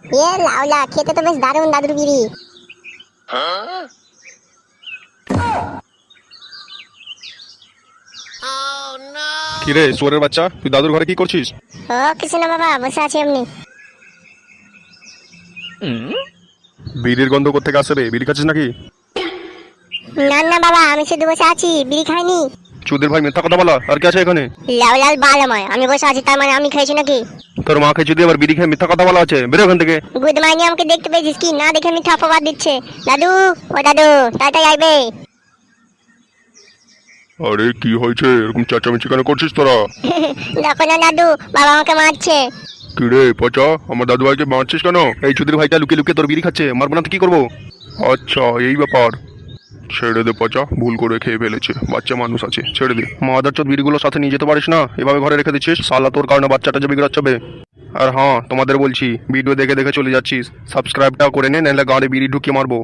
লাউলা, খেতে তো বেশ দারুণ দাদুর বিড়ি। কি রে শুয়োরের বাচ্চা, তুই দাদুর ঘরে কি করছিস? ও কিছু না বাবা, বসে আছি এমনি। বিড়ির গন্ধ কোত্থেকে আসছে রে? বিড়ি খাচ্ছিস নাকি? না না বাবা, আমি শুধু বসে আছি, বিড়ি খাইনি। চুদির ভাই মিথ্যা কথা বলা, আর কে আছে এখানে? লাউলাল বালাময়, আমি বসে আছি তার মানে আমি খেয়েছি নাকি? তোর মা খেয়ে যদি আবার বিড়ি খেয়ে মিথ্যা কথা বলা আছে, বেরো এখান থেকে। গুড মর্নিং, আমাকে দেখতে পেয়েছিস কি না? দেখে মিথ্যা অপবাদ দিচ্ছে। দাদু, ও দাদু, তাড়াতাড়ি আইবে। আরে কি হয়েছে, এরকম চেঁচামেচি কেন করছিস তোরা? দেখো না দাদু, বাবা আমাকে মারছে। কি রে পচা, আমার দাদু ভাইকে মারছিস কেন? এই চুদির ভাইটা লুকিয়ে লুকিয়ে তোর বিড়ি খাচ্ছে, মারবো না তো কি করবো? আচ্ছা এই ব্যাপার, ছেড়ে দে পচা, ভুল করে খেয়ে ফেলেছে, বাচ্চা মানুষ আছে, ছেড়ে দে। মাদার চোদ বিড়িগুলো সাথে নিয়ে যেতে পারিস না, এভাবে ঘরে রেখে দিচ্ছিস, সালা তোর কারণে বাচ্চাটা যে বিগড়াচ্ছে। আর হ্যাঁ, তোমাদের বলছি ভিডিও দেখে দেখে চলে যাচ্ছিস, সাবস্ক্রাইবটা করে নে, নাহলে গাড়ি বিড়ি ঢুকিয়ে মারবো।